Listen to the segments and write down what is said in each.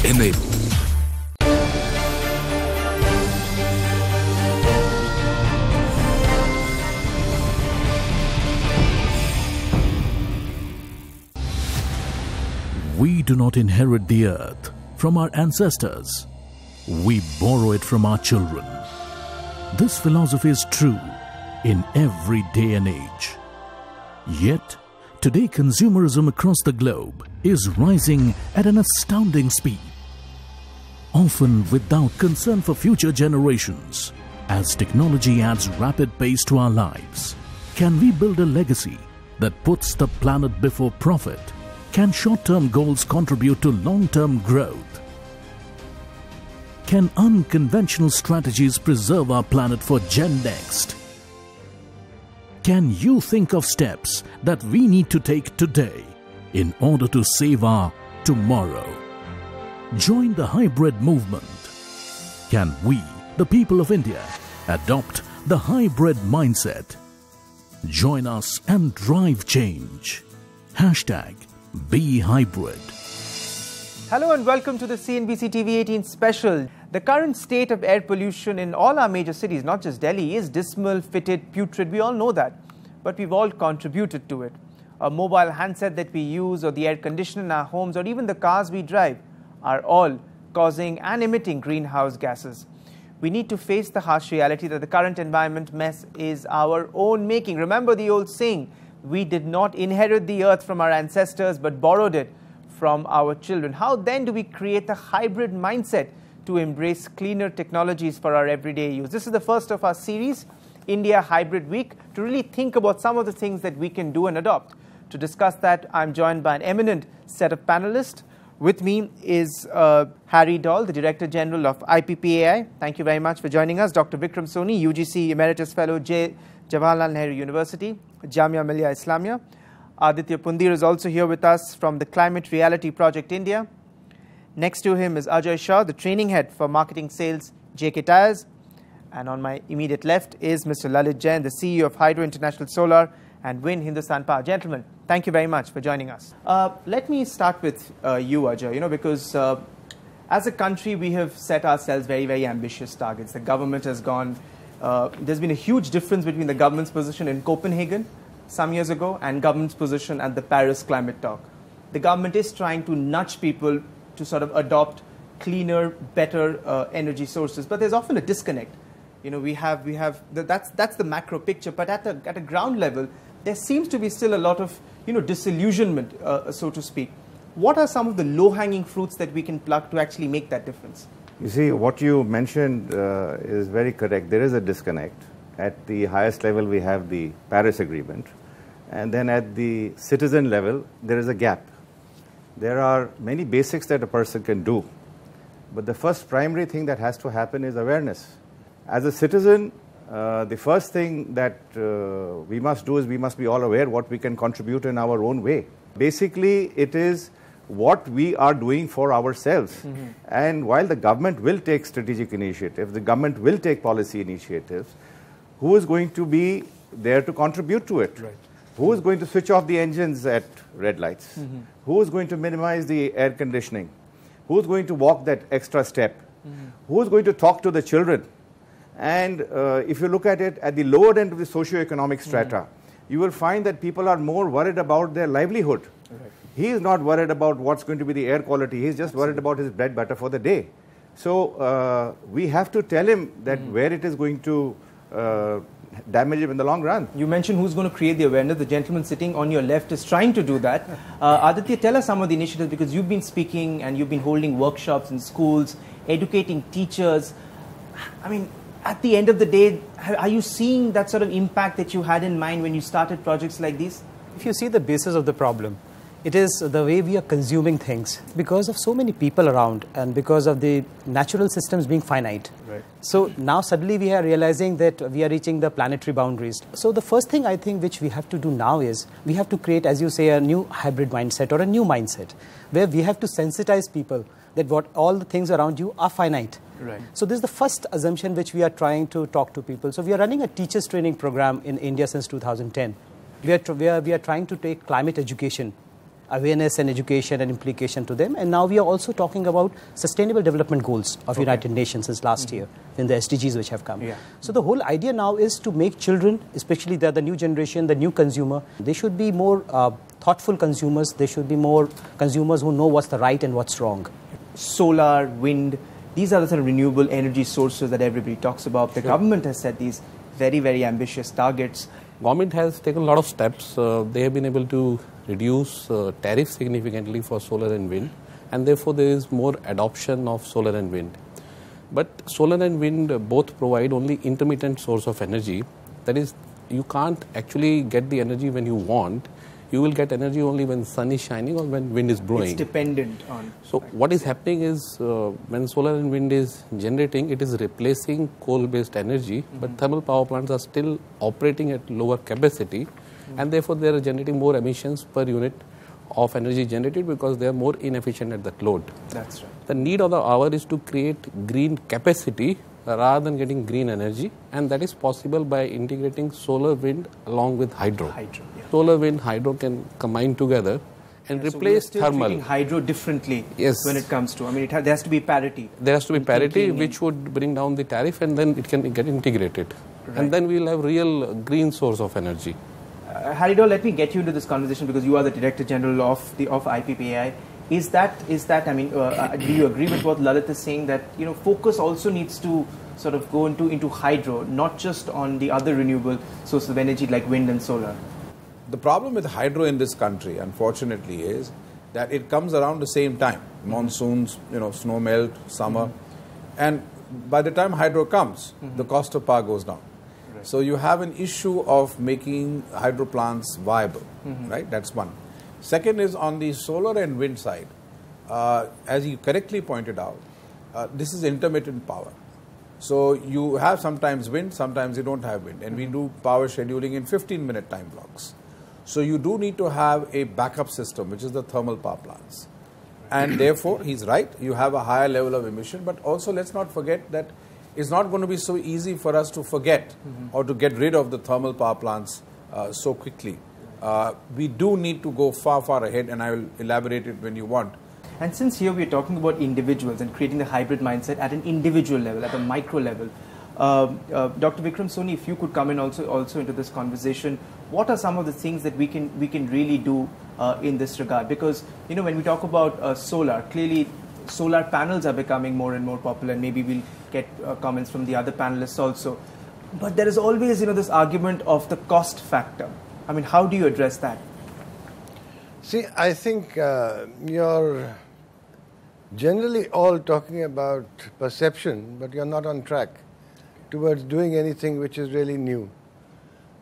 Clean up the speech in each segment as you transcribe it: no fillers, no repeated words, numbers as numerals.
enable. We do not inherit the earth from our ancestors. We borrow it from our children. This philosophy is true in every day and age. Yet, today consumerism across the globe is rising at an astounding speed, often without concern for future generations. As technology adds rapid pace to our lives, can we build a legacy that puts the planet before profit? Can short-term goals contribute to long-term growth? Can unconventional strategies preserve our planet for Gen Next? Can you think of steps that we need to take today in order to save our tomorrow? Join the hybrid movement. Can we, the people of India, adopt the hybrid mindset? Join us and drive change. #BeHybrid. Hello and welcome to the CNBC TV18 special. The current state of air pollution in all our major cities, not just Delhi, is dismal, fetid, putrid. We all know that. But we've all contributed to it. A mobile handset that we use, or the air conditioner in our homes, or even the cars we drive are all causing and emitting greenhouse gases. We need to face the harsh reality that the current environment mess is our own making. Remember the old saying, we did not inherit the earth from our ancestors, but borrowed it from our children. How then do we create a hybrid mindset to embrace cleaner technologies for our everyday use? This is the first of our series, India Hybrid Week, to really think about some of the things that we can do and adopt. To discuss that, I'm joined by an eminent set of panelists. With me is Harry Doll, the Director General of IPPAI. Thank you very much for joining us. Dr. Vikram Soni, UGC Emeritus Fellow, Jawaharlal Nehru University, Jamia Millia Islamia. Aditya Pundir is also here with us from the Climate Reality Project India. Next to him is Ajay Shah, the Training Head for Marketing Sales, JK Tyres. And on my immediate left is Mr. Lalit Jain, the CEO of Hydro International Solar and Wind Hindustan Power. Gentlemen, thank you very much for joining us. Let me start with you, Ajay, because as a country, we have set ourselves very, very ambitious targets. The government has gone, there's been a huge difference between the government's position in Copenhagen some years ago and government's position at the Paris climate talk. The government is trying to nudge people to sort of adopt cleaner, better energy sources, but there's often a disconnect. That's the macro picture, but at a ground level, there seems to be still a lot of disillusionment, so to speak. What are some of the low-hanging fruits that we can pluck to actually make that difference? You see, what you mentioned is very correct. There is a disconnect. At the highest level, we have the Paris Agreement. And then at the citizen level, there is a gap. There are many basics that a person can do. But the first primary thing that has to happen is awareness. As a citizen, the first thing that we must do is we must be all aware what we can contribute in our own way. Basically, it is what we are doing for ourselves. Mm-hmm. And while the government will take strategic initiatives, the government will take policy initiatives, who is going to be there to contribute to it? Right. Who is going to switch off the engines at red lights? Mm-hmm. Who is going to minimize the air conditioning? Who is going to walk that extra step? Mm-hmm. Who is going to talk to the children? And if you look at it at the lower end of the socio-economic strata, you will find that people are more worried about their livelihood. Right. He is not worried about what's going to be the air quality. He's just worried about his bread butter for the day. So we have to tell him that where it is going to damage him in the long run. You mentioned who's going to create the awareness. The gentleman sitting on your left is trying to do that. Aditya, tell us some of the initiatives, because you've been speaking and you've been holding workshops in schools, educating teachers. I mean, at the end of the day, are you seeing that sort of impact that you had in mind when you started projects like these? If you see the basis of the problem, it is the way we are consuming things because of so many people around and because of the natural systems being finite. Right. So now suddenly we are realizing that we are reaching the planetary boundaries. So the first thing I think which we have to do now is we have to create, as you say, a new hybrid mindset or a new mindset where we have to sensitize people that what all the things around you are finite. Right. So this is the first assumption which we are trying to talk to people. So we are running a teachers training program in India since 2010. We are trying to take climate education awareness and education and implication to them. And now we are also talking about Sustainable Development Goals of United Nations since last year, in the SDGs which have come. Yeah. So the whole idea now is to make children, especially the new generation, the new consumer, they should be more thoughtful consumers. They should be more consumers who know what's the right and what's wrong. Solar, wind, these are the sort of renewable energy sources that everybody talks about. The government has set these very, very ambitious targets. Government has taken a lot of steps. They have been able to reduce tariffs significantly for solar and wind, and therefore there is more adoption of solar and wind. But solar and wind both provide only intermittent source of energy. That is, you can't actually get the energy when you want. You will get energy only when sun is shining or when wind is blowing. It's dependent on... So what is happening is when solar and wind is generating, it is replacing coal-based energy, but thermal power plants are still operating at lower capacity, and therefore they are generating more emissions per unit of energy generated because they are more inefficient at that load. That's right. The need of the hour is to create green capacity rather than getting green energy, and that is possible by integrating solar, wind along with hydro. Solar, wind, hydro can combine together and replace so thermal. Treating hydro differently when it comes to, I mean, there has to be parity. There has to be parity, which would bring down the tariff, and then it can get integrated. Right. And then we will have real green source of energy. Haridol, let me get you into this conversation because you are the Director General of IPPAI. Is that I mean, do you agree with what Lalit is saying, that focus also needs to sort of go into hydro, not just on the other renewable sources of energy like wind and solar? The problem with hydro in this country, unfortunately, is that it comes around the same time. Monsoons, snow melt, summer. And by the time hydro comes, the cost of power goes down. Right. So you have an issue of making hydro plants viable, right? That's one. Second is on the solar and wind side. As you correctly pointed out, this is intermittent power. So you have sometimes wind, sometimes you don't have wind. And we do power scheduling in 15-minute time blocks. So you do need to have a backup system, which is the thermal power plants. And therefore, he's right, you have a higher level of emission, but also let's not forget that it's not going to be so easy for us to forget or to get rid of the thermal power plants so quickly. We do need to go far, far ahead, and I will elaborate it when you want. And since here we're talking about individuals and creating the hybrid mindset at an individual level, at a micro level, Dr. Vikram Soni, if you could come in also into this conversation, what are some of the things that we can really do in this regard? Because when we talk about solar, clearly solar panels are becoming more and more popular, and maybe we'll get comments from the other panelists also. But there is always this argument of the cost factor. I mean, how do you address that? See, I think you're generally all talking about perception, but you're not on track towards doing anything which is really new.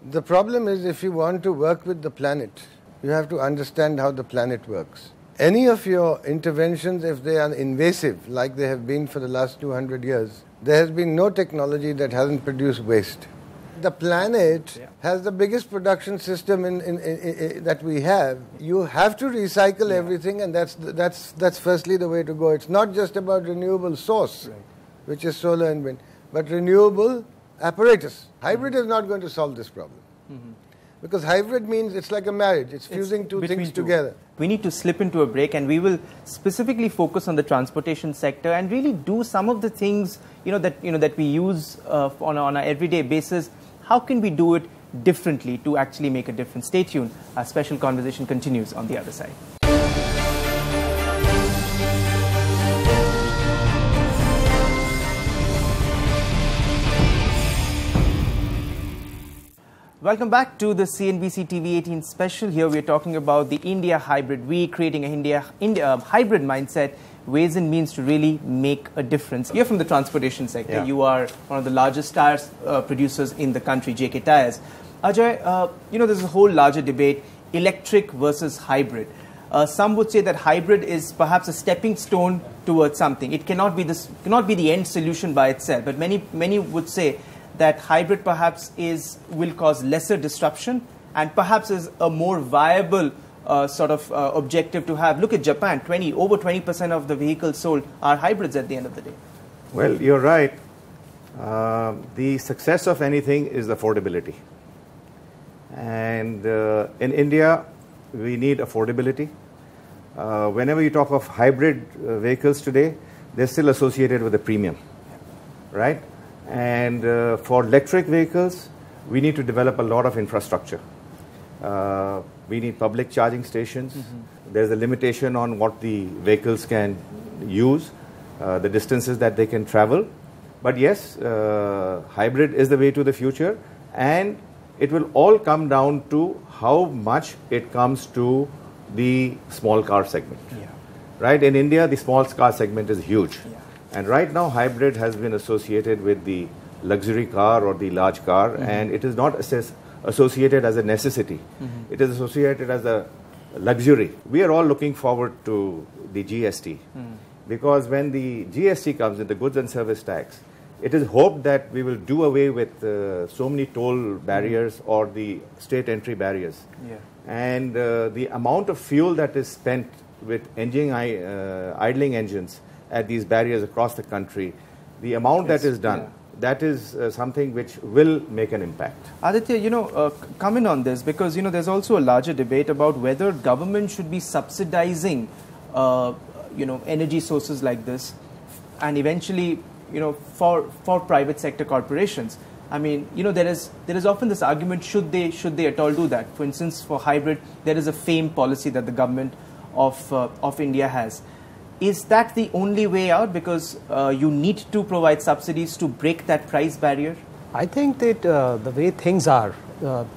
The problem is, if you want to work with the planet, you have to understand how the planet works. Any of your interventions, if they are invasive, like they have been for the last 200 years, there has been no technology that hasn't produced waste. The planet has the biggest production system that we have. You have to recycle everything, and that's firstly the way to go. It's not just about renewable source, which is solar and wind, but renewable apparatus. Hybrid is not going to solve this problem. Because hybrid means it's like a marriage. It's fusing two things together. We need to slip into a break, and we will specifically focus on the transportation sector and really do some of the things that we use on an everyday basis. How can we do it differently to actually make a difference? Stay tuned. Our special conversation continues on the other side. Welcome back to the CNBC TV18 special. Here we are talking about the India Hybrid Week, creating a India hybrid mindset, ways and means to really make a difference. You're from the transportation sector. Yeah. You are one of the largest tires producers in the country, JK Tires. Ajay, there's a whole larger debate, electric versus hybrid. Some would say that hybrid is perhaps a stepping stone towards something. It cannot be the end solution by itself. But many would say that hybrid perhaps will cause lesser disruption and perhaps is a more viable objective to have. Look at Japan, over 20% of the vehicles sold are hybrids at the end of the day. Well, you're right. The success of anything is affordability. And in India, we need affordability. whenever you talk of hybrid vehicles today, they're still associated with a premium, right? And for electric vehicles, we need to develop a lot of infrastructure. We need public charging stations. There's a limitation on what the vehicles can use, the distances that they can travel. But yes, hybrid is the way to the future, and it will all come down to how much it comes to the small car segment. Yeah. Right? In India, the small car segment is huge. Yeah. And right now, hybrid has been associated with the luxury car or the large car, and it is not associated as a necessity. It is associated as a luxury. We are all looking forward to the GST, because when the GST comes in, the goods and service tax, it is hoped that we will do away with so many toll barriers or the state entry barriers. Yeah. And the amount of fuel that is spent with idling engines at these barriers across the country, the amount that is done, that is something which will make an impact. Aditya, come in on this, because, there's also a larger debate about whether government should be subsidizing, energy sources like this, and eventually, for private sector corporations. I mean, there is often this argument, should they at all do that? For instance, for hybrid, there is a FAME policy that the government of India has. Is that the only way out, because you need to provide subsidies to break that price barrier? I think that the way things are,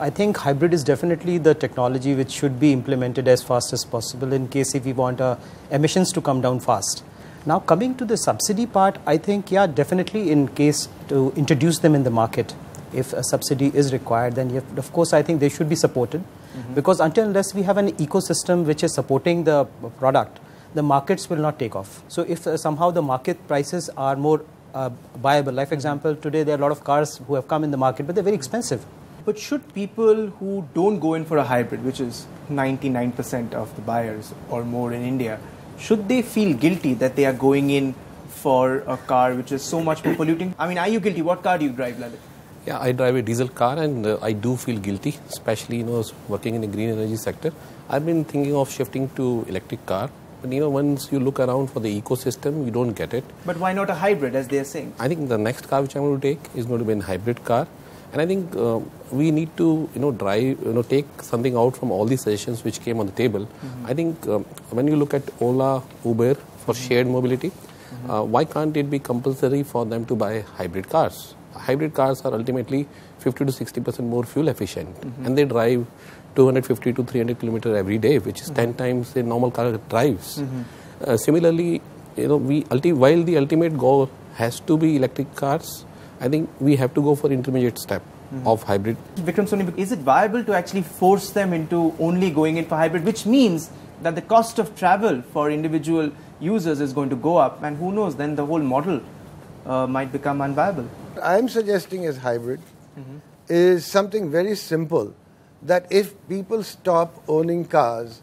I think hybrid is definitely the technology which should be implemented as fast as possible in case if we want emissions to come down fast. Now coming to the subsidy part, I think, yeah, definitely in case to introduce them in the market, if a subsidy is required, then of course I think they should be supported, because until unless we have an ecosystem which is supporting the product, the markets will not take off. So if somehow the market prices are more viable, like for example, today there are a lot of cars who have come in the market, but they're very expensive. But should people who don't go in for a hybrid, which is 99% of the buyers or more in India, should they feel guilty that they are going in for a car which is so much more polluting? I mean, are you guilty? What car do you drive, Lalit? Yeah, I drive a diesel car, and I do feel guilty, especially, working in the green energy sector. I've been thinking of shifting to electric car. But once you look around for the ecosystem, you don't get it. But why not a hybrid, as they are saying? I think the next car which I'm going to take is going to be a hybrid car. And I think we need to, take something out from all these suggestions which came on the table. I think when you look at Ola, Uber for shared mobility, why can't it be compulsory for them to buy hybrid cars? Hybrid cars are ultimately 50 to 60% more fuel efficient, and they drive 250 to 300 kilometers every day, which is 10 times a normal car drives. Similarly, while the ultimate goal has to be electric cars, I think we have to go for intermediate step of hybrid. Vikram Soni, is it viable to actually force them into only going in for hybrid, which means that the cost of travel for individual users is going to go up, and who knows, then the whole model might become unviable? What I'm suggesting as hybrid is something very simple, that if people stop owning cars,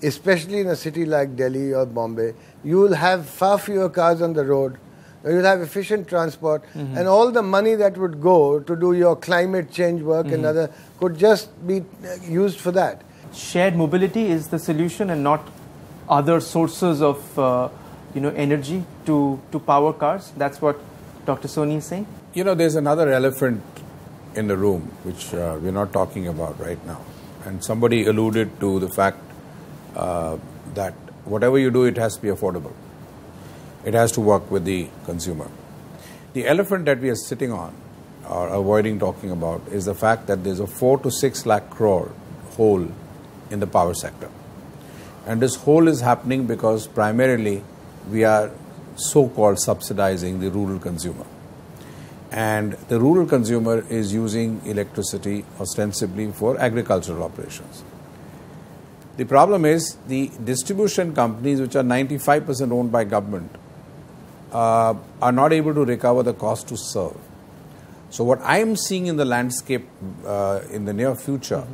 especially in a city like Delhi or Bombay, you will have far fewer cars on the road, you will have efficient transport, and all the money that would go to do your climate change work and other could just be used for that. Shared mobility is the solution, and not other sources of energy to power cars. That's what Dr. Soni is saying. There's another elephant in the room which we're not talking about right now, and somebody alluded to the fact that whatever you do, it has to be affordable. It has to work with the consumer. The elephant that we are sitting on or avoiding talking about is the fact that there's a 4 to 6 lakh crore hole in the power sector. And this hole is happening because primarily we are so-called subsidizing the rural consumer. And the rural consumer is using electricity ostensibly for agricultural operations. The problem is the distribution companies, which are 95% owned by government, are not able to recover the cost to serve. So what I am seeing in the landscape in the near future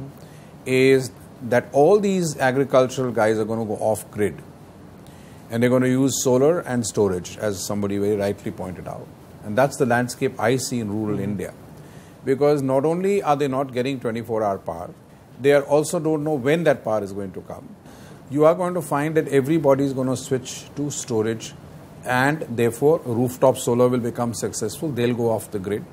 is that all these agricultural guys are going to go off-grid, and they're going to use solar and storage, as somebody very rightly pointed out. And that's the landscape I see in rural India. Because not only are they not getting 24-hour power, they also don't know when that power is going to come. you are going to find that everybody is going to switch to storage, and therefore rooftop solar will become successful. They'll go off the grid.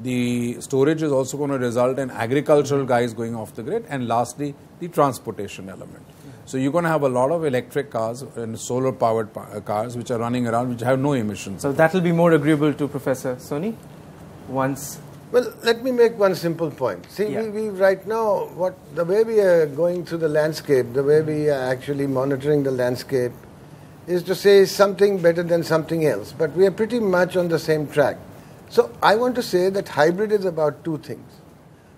The storage is also going to result in agricultural guys going off the grid, and lastly, the transportation element. So you're going to have a lot of electric cars and solar-powered cars which are running around, which have no emissions. So that will be more agreeable to Professor Soni once. Well, let me make one simple point. See, we right now, the way we are going through the landscape, the way we are actually monitoring the landscape, is to say something better than something else. But we are pretty much on the same track. So I want to say that hybrid is about two things.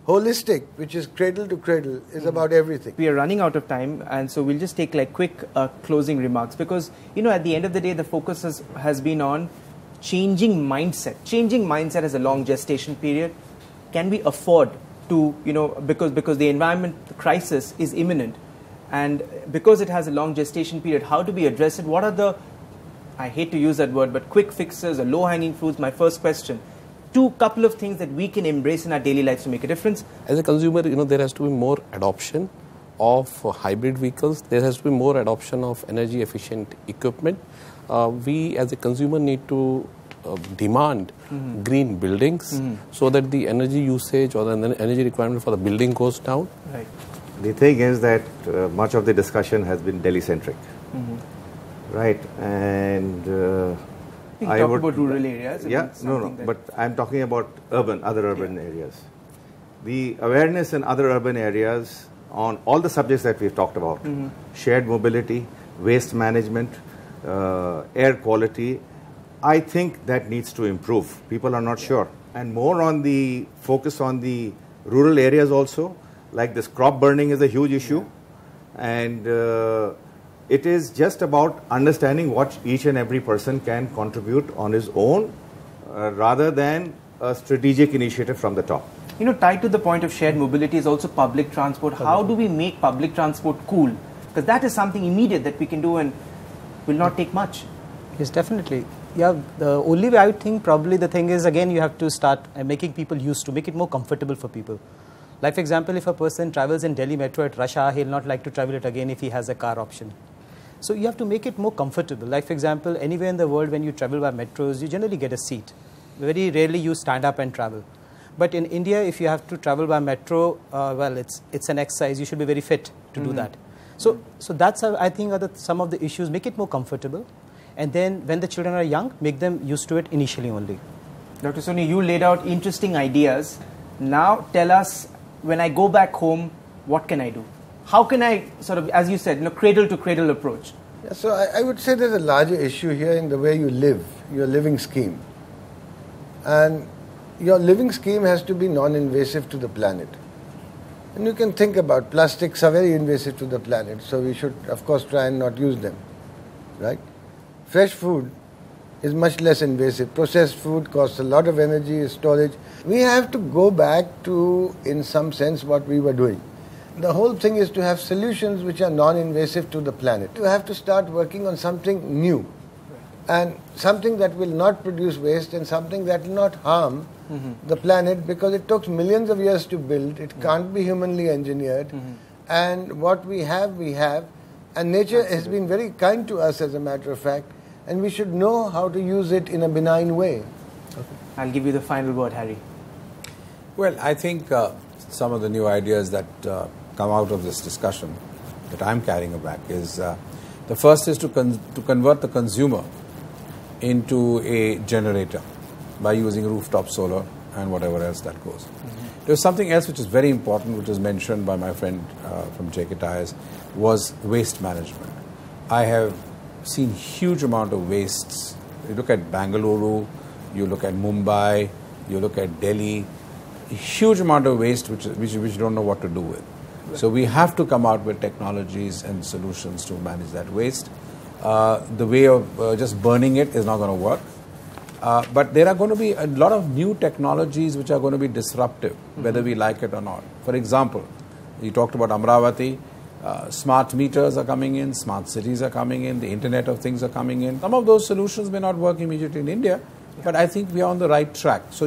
Holistic, which is cradle to cradle, is about everything. We are running out of time, and so we'll just take like quick closing remarks, because at the end of the day, the focus has been on changing mindset. Changing mindset has a long gestation period. Can we afford to, because the environment crisis is imminent, and because it has a long gestation period, how do we address it? What are the, I hate to use that word, but quick fixes or low-hanging fruits? My first question. Couple of things that we can embrace in our daily lives to make a difference. As a consumer, there has to be more adoption of hybrid vehicles. There has to be more adoption of energy efficient equipment. We as a consumer need to demand green buildings so that the energy usage or the energy requirement for the building goes down. Right. The thing is that much of the discussion has been Delhi-centric. Right, and I talk about rural areas. But I'm talking about other urban areas. The awareness in other urban areas on all the subjects that we've talked about, shared mobility, waste management, air quality, I think that needs to improve. People are not sure. And more on the focus on the rural areas also, like this crop burning is a huge issue. And it is just about understanding what each and every person can contribute on his own rather than a strategic initiative from the top. Tied to the point of shared mobility is also public transport. How do we make public transport cool? Because that is something immediate that we can do and will not take much. Yes, definitely. Yeah, the only way I would think probably the thing is, again, you have to start making people used to, make it more comfortable for people. Like, for example, if a person travels in Delhi Metro at rush hour, he'll not like to travel it again if he has a car option. So you have to make it more comfortable. Like, for example, anywhere in the world when you travel by metros, you generally get a seat. Very rarely you stand up and travel. But in India, if you have to travel by metro, well, it's an exercise. You should be very fit to do that. So that's, I think, some of the issues. Make it more comfortable. And then when the children are young, make them used to it initially only. Dr. Soni, you laid out interesting ideas. Now tell us, when I go back home, what can I do? How can I sort of, as you said, cradle to cradle approach? Yeah, so I would say there's a larger issue here in the way you live, your living scheme. And your living scheme has to be non-invasive to the planet. And you can think about plastics are very invasive to the planet, so we should, of course, try and not use them, right? Fresh food is much less invasive. Processed food costs a lot of energy, storage. We have to go back to, in some sense, what we were doing. The whole thing is to have solutions which are non-invasive to the planet. You have to start working on something new and something that will not produce waste and something that will not harm the planet, because it took millions of years to build. It can't be humanly engineered. And what we have, and nature has been very kind to us, as a matter of fact, and we should know how to use it in a benign way. Okay. I'll give you the final word, Harry. Well, I think some of the new ideas that come out of this discussion that I'm carrying back is the first is to convert the consumer into a generator by using rooftop solar and whatever else that goes. There's something else which is very important, which was mentioned by my friend from JK Tyres, was waste management. I have seen huge amount of wastes. You look at Bangalore, you look at Mumbai, you look at Delhi, a huge amount of waste which you don't know what to do with. So we have to come out with technologies and solutions to manage that waste. The way of just burning it is not going to work. But there are going to be a lot of new technologies which are going to be disruptive, whether we like it or not. For example, you talked about Amravati. Smart meters are coming in, smart cities are coming in, the Internet of Things are coming in. Some of those solutions may not work immediately in India, but I think we are on the right track. So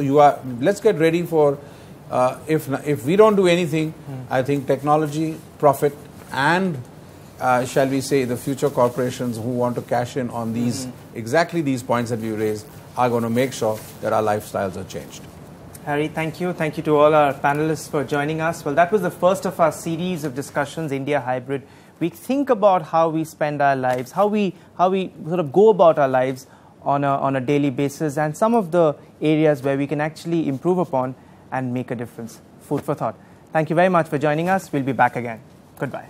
let's get ready for, if we don't do anything, I think technology, profit and shall we say, the future corporations who want to cash in on these, exactly these points that we raised, are going to make sure that our lifestyles are changed. Harry, thank you. Thank you to all our panelists for joining us. Well, that was the first of our series of discussions, India Hybrid. We think about how we spend our lives, how we sort of go about our lives on a daily basis, and some of the areas where we can actually improve upon and make a difference. Food for thought. Thank you very much for joining us. We'll be back again. Goodbye.